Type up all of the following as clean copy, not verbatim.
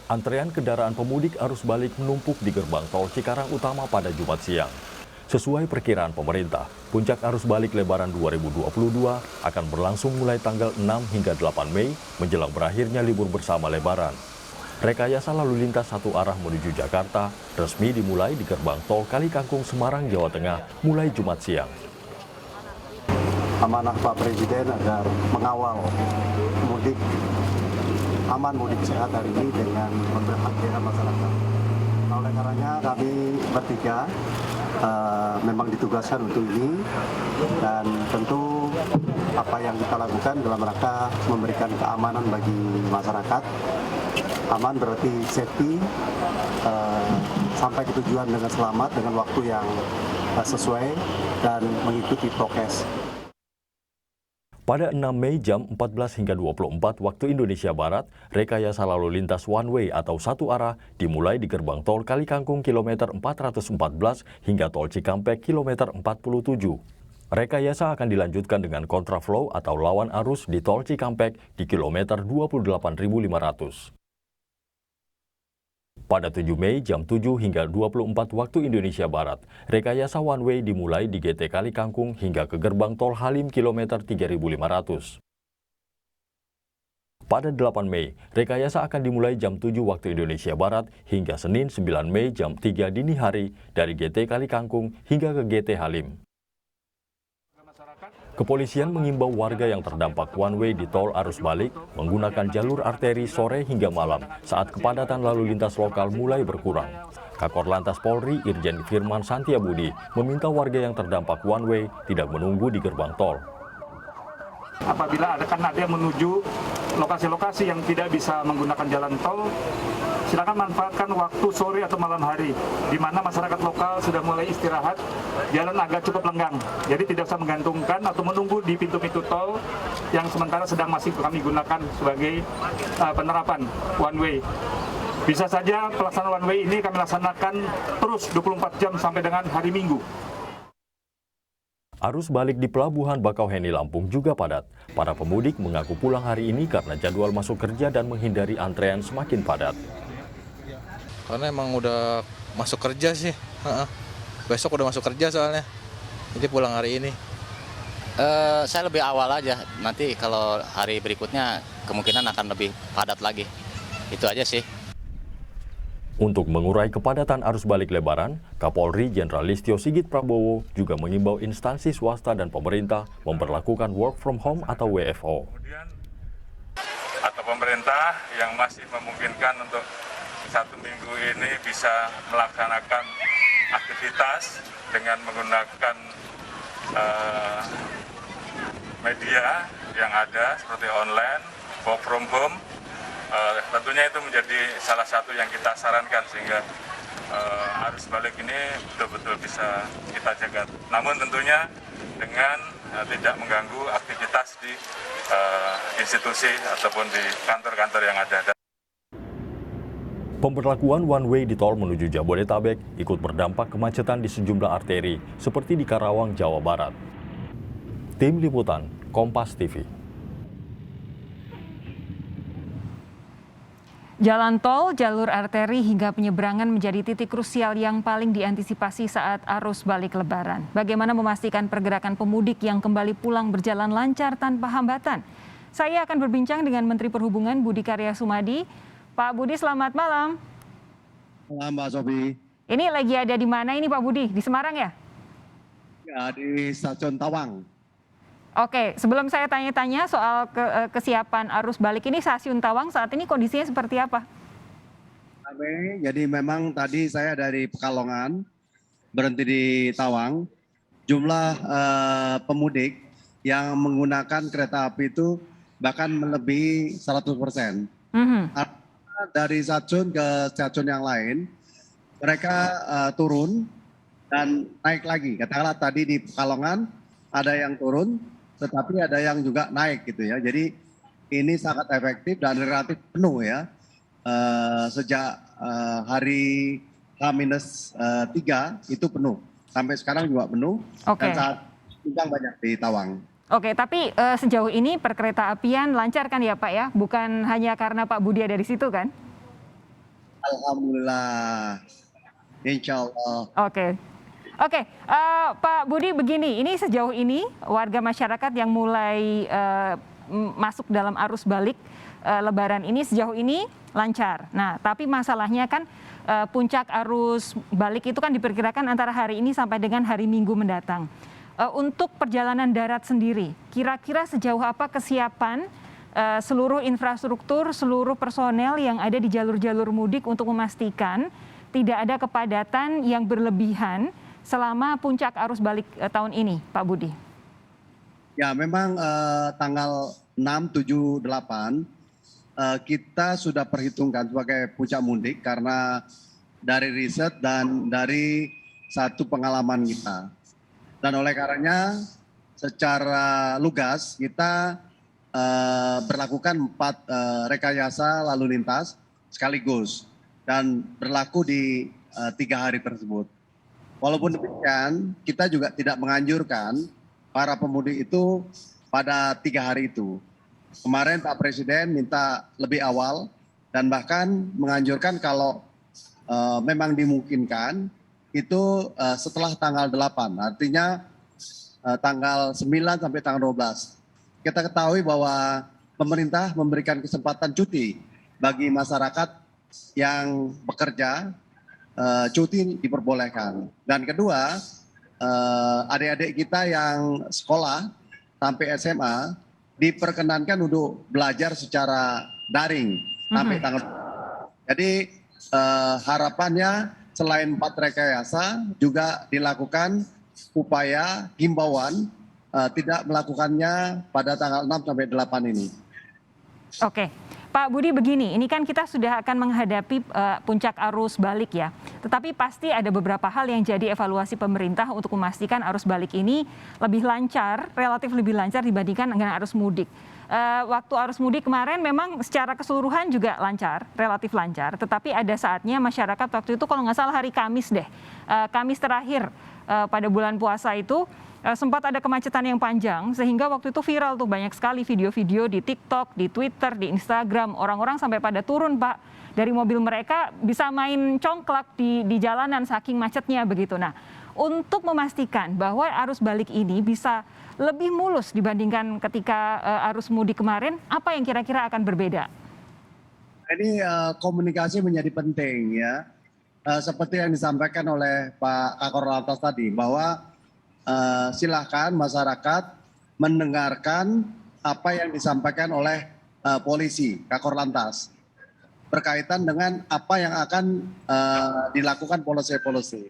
Antrean kendaraan pemudik arus balik menumpuk di gerbang tol Cikarang Utama pada Jumat siang. Sesuai perkiraan pemerintah, puncak arus balik Lebaran 2022 akan berlangsung mulai tanggal 6 hingga 8 Mei menjelang berakhirnya libur bersama Lebaran. Rekayasa lalu lintas satu arah menuju Jakarta resmi dimulai di gerbang tol Kalikangkung Semarang, Jawa Tengah mulai Jumat siang. Amanah Pak Presiden agar mengawal mudik aman, mudik sehat hari ini dengan memperhatikan masyarakat. Oleh karenanya kami bertiga memang ditugaskan untuk ini, dan tentu apa yang kita lakukan dalam rangka memberikan keamanan bagi masyarakat. Aman berarti safety, sampai ke tujuan dengan selamat dengan waktu yang sesuai dan mengikuti prokes. Pada 6 Mei jam 14 hingga 24 waktu Indonesia Barat, rekayasa lalu lintas one way atau satu arah dimulai di gerbang tol Kalikangkung kilometer 414 hingga tol Cikampek kilometer 47. Rekayasa akan dilanjutkan dengan kontraflow atau lawan arus di tol Cikampek di kilometer 28.500. Pada 7 Mei jam 7 hingga 24 waktu Indonesia Barat, rekayasa one way dimulai di GT Kalikangkung hingga ke gerbang tol Halim kilometer 3.500. Pada 8 Mei, rekayasa akan dimulai jam 7 waktu Indonesia Barat hingga Senin 9 Mei jam 3 dini hari dari GT Kalikangkung hingga ke GT Halim. Kepolisian mengimbau warga yang terdampak one way di tol arus balik menggunakan jalur arteri sore hingga malam saat kepadatan lalu lintas lokal mulai berkurang. Kakor Lantas Polri Irjen Firman Santiabudi meminta warga yang terdampak one way tidak menunggu di gerbang tol. Apabila ada yang menuju lokasi-lokasi yang tidak bisa menggunakan jalan tol, silakan manfaatkan waktu sore atau malam hari, di mana masyarakat lokal sudah mulai istirahat, jalan agak cukup lenggang. Jadi tidak usah menggantungkan atau menunggu di pintu-pintu tol yang sementara sedang masih kami gunakan sebagai penerapan one way. Bisa saja pelaksanaan one way ini kami laksanakan terus 24 jam sampai dengan hari Minggu. Arus balik di Pelabuhan Bakauheni Lampung juga padat. Para pemudik mengaku pulang hari ini karena jadwal masuk kerja dan menghindari antrean semakin padat. Karena emang udah masuk kerja sih. Besok udah masuk kerja soalnya. Jadi pulang hari ini. Saya lebih awal aja. Nanti kalau hari berikutnya kemungkinan akan lebih padat lagi. Itu aja sih. Untuk mengurai kepadatan arus balik Lebaran, Kapolri Jenderal Listio Sigit Prabowo juga mengimbau instansi swasta dan pemerintah memperlakukan work from home atau WFO. Atau pemerintah yang masih memungkinkan untuk 1 minggu ini bisa melaksanakan aktivitas dengan menggunakan media yang ada seperti online, work from home. Tentunya itu menjadi salah satu yang kita sarankan sehingga arus balik ini betul-betul bisa kita jaga. Namun tentunya dengan tidak mengganggu aktivitas di institusi ataupun di kantor-kantor yang ada. Pemberlakuan one way di tol menuju Jabodetabek ikut berdampak kemacetan di sejumlah arteri seperti di Karawang, Jawa Barat. Tim Liputan, Kompas TV. Jalan tol, jalur arteri hingga penyeberangan menjadi titik krusial yang paling diantisipasi saat arus balik Lebaran. Bagaimana memastikan pergerakan pemudik yang kembali pulang berjalan lancar tanpa hambatan? Saya akan berbincang dengan Menteri Perhubungan Budi Karya Sumadi. Pak Budi, selamat malam. Malam, Mbak Sofi. Ini lagi ada di mana ini Pak Budi? Di Semarang ya? Ya, di Stasiun Tawang. Oke, sebelum saya tanya-tanya soal kesiapan arus balik ini, Stasiun Tawang saat ini kondisinya seperti apa? Jadi memang tadi saya dari Pekalongan, berhenti di Tawang. Jumlah pemudik yang menggunakan kereta api itu bahkan melebihi 100%. Artinya dari stasiun ke stasiun yang lain, mereka turun dan naik lagi. Katakanlah tadi di Pekalongan ada yang turun, tetapi ada yang juga naik gitu ya. Jadi ini sangat efektif dan relatif penuh ya. Sejak hari H-3 itu penuh. Sampai sekarang juga penuh. Dan saat juga banyak di Tawang. Oke, tapi sejauh ini perkereta apian lancar kan ya Pak ya? Bukan hanya karena Pak Budi ada di situ kan? Alhamdulillah. Insya Allah. Oke. Oke, Pak Budi begini, ini sejauh ini warga masyarakat yang mulai masuk dalam arus balik Lebaran ini sejauh ini lancar. Nah, tapi masalahnya kan puncak arus balik itu kan diperkirakan antara hari ini sampai dengan hari Minggu mendatang. Untuk perjalanan darat sendiri, kira-kira sejauh apa kesiapan seluruh infrastruktur, seluruh personel yang ada di jalur-jalur mudik untuk memastikan tidak ada kepadatan yang berlebihan selama puncak arus balik tahun ini, Pak Budi? Ya, memang tanggal 6, 7, 8 kita sudah perhitungkan sebagai puncak mudik karena dari riset dan dari satu pengalaman kita. Dan oleh karenanya secara lugas kita berlakukan 4 rekayasa lalu lintas sekaligus dan berlaku di 3 hari tersebut. Walaupun demikian, kita juga tidak menganjurkan para pemudik itu pada 3 hari itu. Kemarin Pak Presiden minta lebih awal dan bahkan menganjurkan kalau memang dimungkinkan itu setelah tanggal 8, artinya tanggal 9 sampai tanggal 12. Kita ketahui bahwa pemerintah memberikan kesempatan cuti bagi masyarakat yang bekerja, cuti diperbolehkan. Dan kedua, adik-adik kita yang sekolah sampai SMA diperkenankan untuk belajar secara daring sampai tanggal. Jadi harapannya selain 4 rekayasa juga dilakukan upaya himbauan tidak melakukannya pada tanggal 6 sampai 8 ini. Oke. Pak Budi begini, ini kan kita sudah akan menghadapi puncak arus balik ya. Tetapi pasti ada beberapa hal yang jadi evaluasi pemerintah untuk memastikan arus balik ini lebih lancar, relatif lebih lancar dibandingkan dengan arus mudik. Waktu arus mudik kemarin memang secara keseluruhan juga lancar, relatif lancar. Tetapi ada saatnya masyarakat waktu itu kalau nggak salah hari Kamis deh, Kamis terakhir pada bulan puasa itu, sempat ada kemacetan yang panjang sehingga waktu itu viral tuh banyak sekali video-video di TikTok, di Twitter, di Instagram. Orang-orang sampai pada turun Pak dari mobil mereka bisa main congklak di jalanan saking macetnya begitu. Nah, untuk memastikan bahwa arus balik ini bisa lebih mulus dibandingkan ketika arus mudik kemarin, apa yang kira-kira akan berbeda? Ini komunikasi menjadi penting ya. Seperti yang disampaikan oleh Pak Kakor Lantas tadi bahwa silahkan masyarakat mendengarkan apa yang disampaikan oleh polisi, Kakor Lantas berkaitan dengan apa yang akan dilakukan polisi-polisi.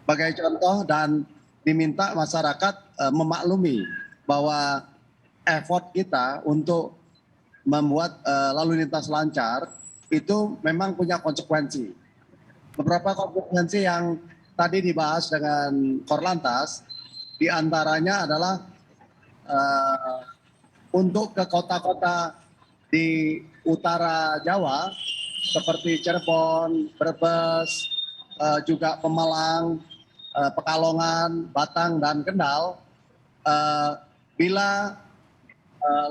Sebagai contoh dan diminta masyarakat memaklumi bahwa effort kita untuk membuat lalu lintas lancar itu memang punya konsekuensi. Beberapa konsekuensi yang tadi dibahas dengan Korlantas, diantaranya adalah untuk ke kota-kota di utara Jawa seperti Cirebon, Brebes, juga Pemalang, Pekalongan, Batang, dan Kendal, bila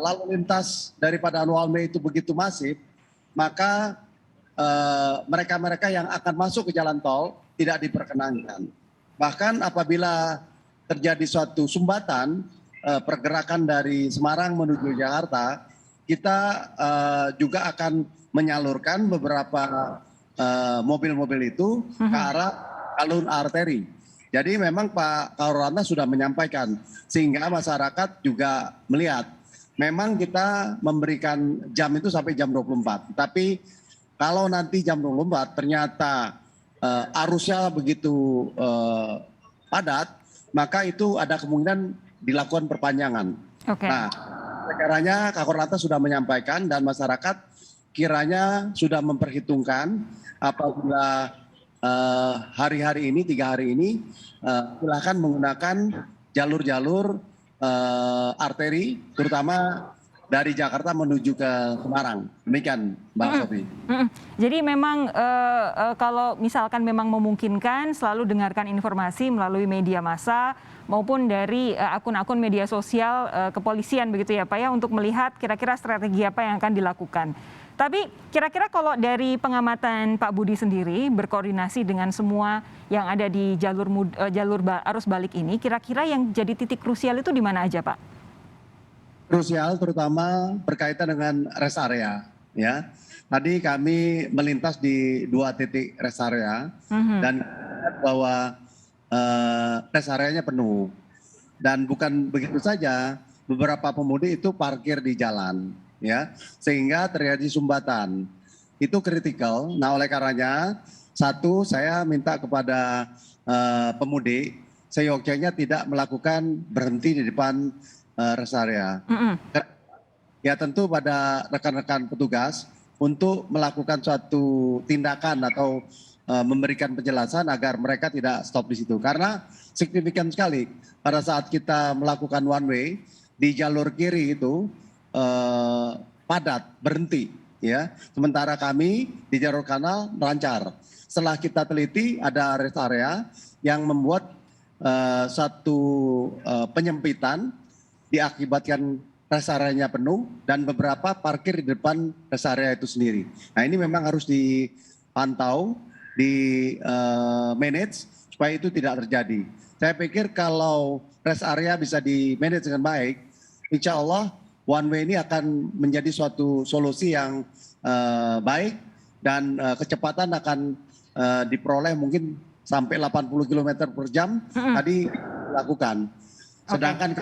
lalu lintas daripada one way itu begitu masif, maka mereka-mereka yang akan masuk ke jalan tol tidak diperkenankan. Bahkan apabila terjadi suatu sumbatan pergerakan dari Semarang menuju Jakarta, kita juga akan menyalurkan beberapa mobil-mobil itu ke arah alun arteri. Jadi memang Pak Kaurana sudah menyampaikan sehingga masyarakat juga melihat. Memang kita memberikan jam itu sampai jam 24. Tapi kalau nanti jam 24 ternyata arusnya begitu padat, maka itu ada kemungkinan dilakukan perpanjangan. Okay. Nah, karena Kakor Lantas sudah menyampaikan dan masyarakat kiranya sudah memperhitungkan apabila hari-hari ini, 3 hari ini, silakan menggunakan jalur-jalur arteri, terutama dari Jakarta menuju ke Semarang. Demikian, Mbak Sofi. Jadi memang kalau misalkan memang memungkinkan, selalu dengarkan informasi melalui media massa maupun dari akun-akun media sosial kepolisian begitu ya Pak ya, untuk melihat kira-kira strategi apa yang akan dilakukan. Tapi kira-kira kalau dari pengamatan Pak Budi sendiri berkoordinasi dengan semua yang ada di jalur arus balik ini, kira-kira yang jadi titik krusial itu di mana aja Pak? Krusial terutama berkaitan dengan rest area, ya. Tadi kami melintas di 2 titik rest area dan bahwa rest areanya penuh. Dan bukan begitu saja, beberapa pemudik itu parkir di jalan, ya, sehingga terjadi sumbatan. Itu kritikal. Nah, oleh karenanya, satu, saya minta kepada pemudik seyogyanya tidak melakukan berhenti di depan rest area. Ya tentu pada rekan-rekan petugas untuk melakukan suatu tindakan atau memberikan penjelasan agar mereka tidak stop di situ. Karena signifikan sekali pada saat kita melakukan one way di jalur kiri itu padat, berhenti, ya. Sementara kami di jalur kanan lancar. Setelah kita teliti ada rest area yang membuat satu penyempitan diakibatkan rest area-nya penuh dan beberapa parkir di depan rest area itu sendiri. Nah, ini memang harus dipantau, di-manage supaya itu tidak terjadi. Saya pikir kalau rest area bisa di-manage dengan baik, insya Allah one way ini akan menjadi suatu solusi yang baik dan kecepatan akan diperoleh mungkin sampai 80 km per jam tadi dilakukan. Sedangkan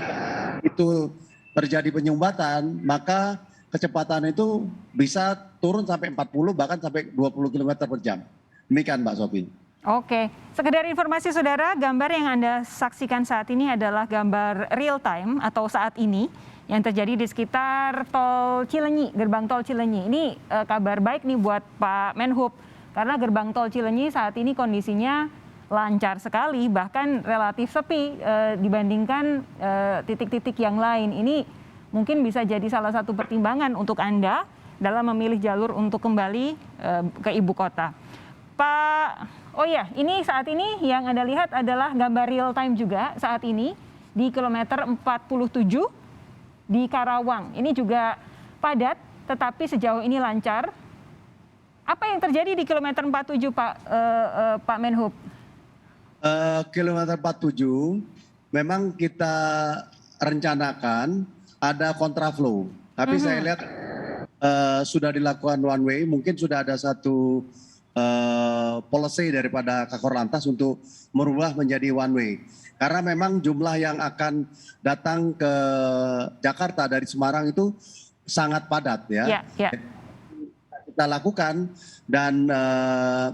itu terjadi penyumbatan, maka kecepatan itu bisa turun sampai 40 bahkan sampai 20 km per jam. Demikian Mbak Sofi. Oke, sekedar informasi saudara, gambar yang Anda saksikan saat ini adalah gambar real time atau saat ini yang terjadi di sekitar tol Cileunyi, gerbang tol Cileunyi. Ini kabar baik nih buat Pak Menhub, karena gerbang tol Cileunyi saat ini kondisinya lancar sekali, bahkan relatif sepi dibandingkan titik-titik yang lain. Ini mungkin bisa jadi salah satu pertimbangan untuk Anda dalam memilih jalur untuk kembali ke ibu kota. Pak, oh ya, ini saat ini yang Anda lihat adalah gambar real time juga saat ini di kilometer 47 di Karawang. Ini juga padat, tetapi sejauh ini lancar. Apa yang terjadi di kilometer 47, Pak Menhub? Kilometer 47 memang kita rencanakan ada kontraflow, tapi saya lihat sudah dilakukan one way, mungkin sudah ada satu policy daripada Kakor Lantas untuk merubah menjadi one way. Karena memang jumlah yang akan datang ke Jakarta dari Semarang itu sangat padat ya. Kita lakukan dan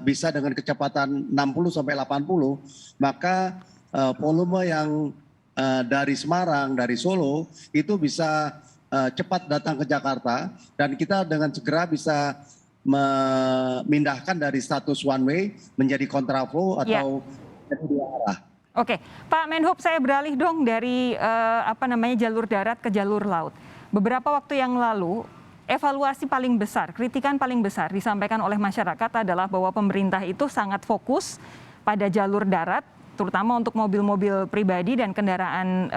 bisa dengan kecepatan 60 sampai 80, maka volume yang dari Semarang, dari Solo itu bisa cepat datang ke Jakarta dan kita dengan segera bisa memindahkan dari status one way menjadi kontraflow atau dua arah. Oke, Pak Menhub, saya beralih dong dari jalur darat ke jalur laut. Beberapa waktu yang lalu, evaluasi paling besar, kritikan paling besar disampaikan oleh masyarakat adalah bahwa pemerintah itu sangat fokus pada jalur darat, terutama untuk mobil-mobil pribadi dan kendaraan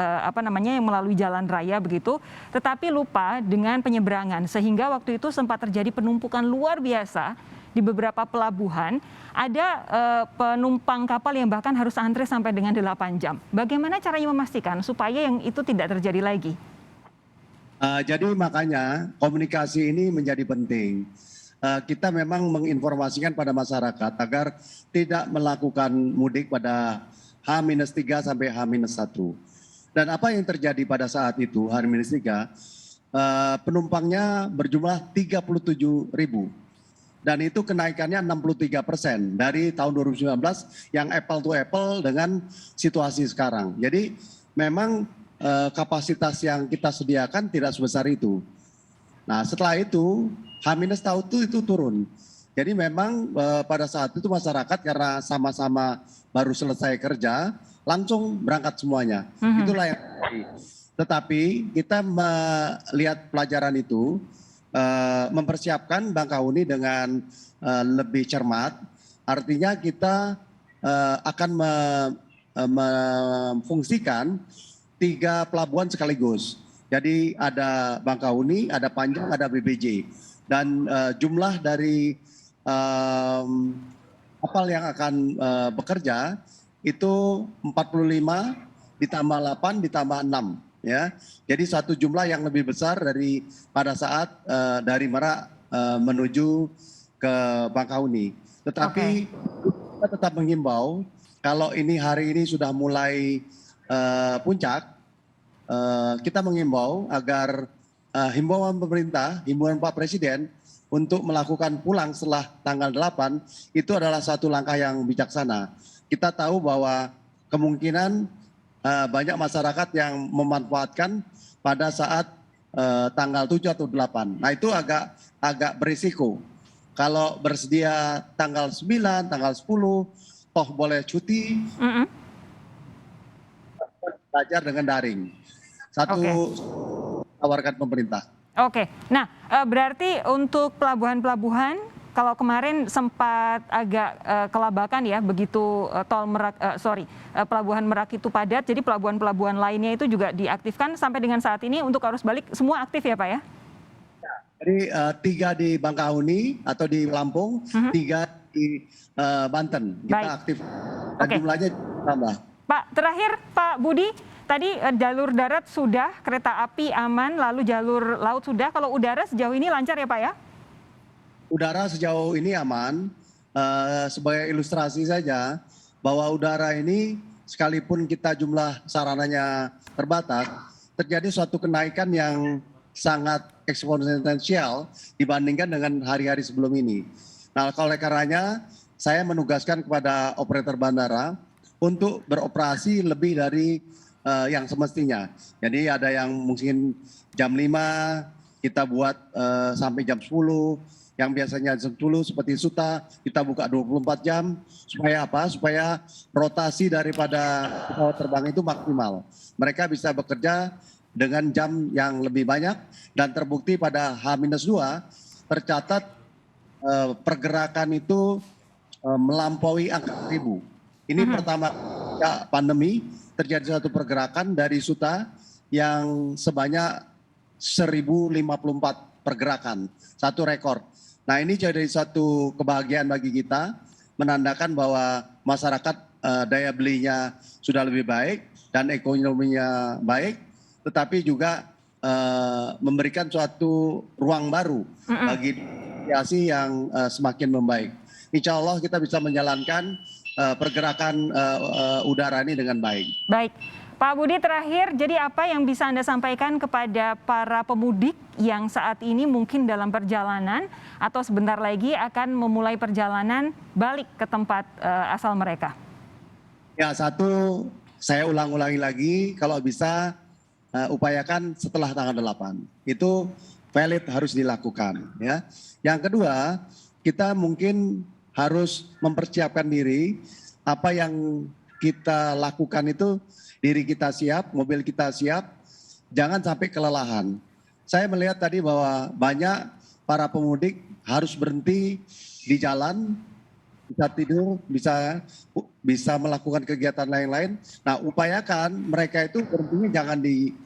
yang melalui jalan raya begitu, tetapi lupa dengan penyeberangan, sehingga waktu itu sempat terjadi penumpukan luar biasa di beberapa pelabuhan. Ada penumpang kapal yang bahkan harus antre sampai dengan 8 jam. Bagaimana caranya memastikan supaya yang itu tidak terjadi lagi? Jadi makanya komunikasi ini menjadi penting. Kita memang menginformasikan pada masyarakat agar tidak melakukan mudik pada H-3 sampai H-1. Dan apa yang terjadi pada saat itu H-3, penumpangnya berjumlah 37.000. Dan itu kenaikannya 63% dari tahun 2019 yang apple to apple dengan situasi sekarang. Jadi memang kapasitas yang kita sediakan tidak sebesar itu. Nah setelah itu H-1 itu turun. Jadi memang pada saat itu masyarakat karena sama-sama baru selesai kerja langsung berangkat semuanya. Itulah yang terjadi. Tetapi kita melihat pelajaran itu, mempersiapkan Bangkauni dengan lebih cermat. Artinya kita akan memfungsikan 3 pelabuhan sekaligus. Jadi ada Bangkauni, ada Panjang, ada BBJ. Dan jumlah dari kapal yang akan bekerja itu 45 ditambah 8 ditambah 6 ya. Jadi satu jumlah yang lebih besar dari pada saat dari Merak menuju ke Bangkauni. Tetapi kita tetap menghimbau kalau ini hari ini sudah mulai puncak, kita menghimbau agar himbauan pemerintah, himbauan Pak Presiden untuk melakukan pulang setelah tanggal 8 itu adalah satu langkah yang bijaksana. Kita tahu bahwa kemungkinan banyak masyarakat yang memanfaatkan pada saat tanggal 7 atau 8. Nah itu agak berisiko. Kalau bersedia tanggal 9, tanggal 10, toh boleh cuti, belajar dengan daring. Satu tawarkan pemerintah. Oke, nah berarti untuk pelabuhan-pelabuhan, kalau kemarin sempat agak kelabakan ya, begitu pelabuhan Merak itu padat, jadi pelabuhan-pelabuhan lainnya itu juga diaktifkan sampai dengan saat ini untuk arus balik semua aktif ya Pak ya? Jadi 3 di Bangkauni atau di Lampung, 3 di Banten, kita aktif. Dan jumlahnya tambah. Pak, terakhir Pak Budi, tadi jalur darat sudah, kereta api aman, lalu jalur laut sudah. Kalau udara sejauh ini lancar ya Pak ya? Udara sejauh ini aman. Sebagai ilustrasi saja, bahwa udara ini sekalipun kita jumlah sarananya terbatas, terjadi suatu kenaikan yang sangat eksponensial dibandingkan dengan hari-hari sebelum ini. Nah, oleh karenanya saya menugaskan kepada operator bandara untuk beroperasi lebih dari yang semestinya. Jadi ada yang mungkin jam 5 kita buat sampai jam 10, yang biasanya jam 10 seperti Suta kita buka 24 jam. Supaya apa? Supaya rotasi daripada pesawat terbang itu maksimal. Mereka bisa bekerja dengan jam yang lebih banyak dan terbukti pada H-2 tercatat pergerakan itu melampaui angka 1000. Ini pertama pandemi terjadi satu pergerakan dari Suta yang sebanyak 1054 pergerakan, satu rekor. Nah ini jadi satu kebahagiaan bagi kita, menandakan bahwa masyarakat daya belinya sudah lebih baik dan ekonominya baik, tetapi juga memberikan suatu ruang baru bagi aviasi yang semakin membaik. Insya Allah kita bisa menjalankan pergerakan udara ini dengan baik. Baik, Pak Budi terakhir, jadi apa yang bisa Anda sampaikan kepada para pemudik yang saat ini mungkin dalam perjalanan atau sebentar lagi akan memulai perjalanan balik ke tempat asal mereka? Ya, satu, saya ulang-ulangi lagi, kalau bisa upayakan setelah tanggal 8. Itu valid harus dilakukan. Ya. Yang kedua, kita mungkin harus mempersiapkan diri, apa yang kita lakukan itu diri kita siap, mobil kita siap, jangan sampai kelelahan. Saya melihat tadi bahwa banyak para pemudik harus berhenti di jalan, bisa tidur, bisa melakukan kegiatan lain-lain. Nah, upayakan mereka itu berhentinya jangan di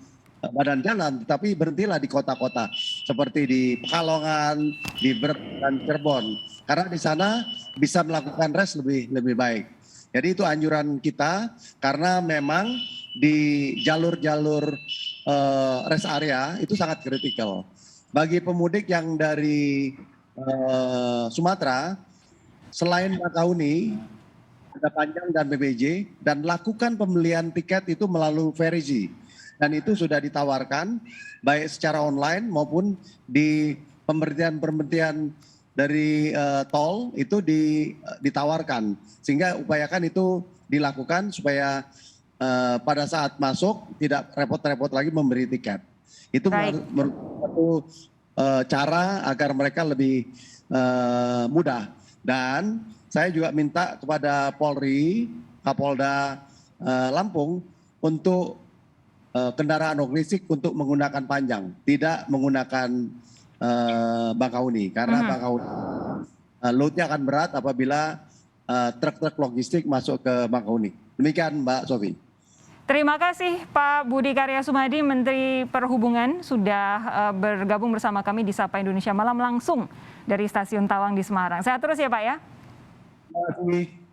badan jalan, tetapi berhentilah di kota-kota seperti di Pekalongan, di Brebes dan Cirebon, karena di sana bisa melakukan rest lebih baik. Jadi itu anjuran kita, karena memang di jalur-jalur rest area itu sangat kritikal. Bagi pemudik yang dari Sumatera, selain Bangkauni, ada Panjang dan BBJ, dan lakukan pembelian tiket itu melalui Verizi. Dan itu sudah ditawarkan baik secara online maupun di pemberhentian dari tol itu ditawarkan, sehingga upayakan itu dilakukan supaya pada saat masuk tidak repot-repot lagi memberi tiket. Itu merupakan cara agar mereka lebih mudah. Dan saya juga minta kepada Polri, Kapolda Lampung untuk kendaraan logistik untuk menggunakan Panjang, tidak menggunakan Bangkauni, karena Bangkauni loadnya akan berat apabila truk-truk logistik masuk ke Bangkauni. Demikian Mbak Sofi. Terima kasih Pak Budi Karya Sumadi, Menteri Perhubungan, sudah bergabung bersama kami di Sapa Indonesia Malam langsung dari Stasiun Tawang di Semarang. Sehat terus ya Pak ya. Terima kasih.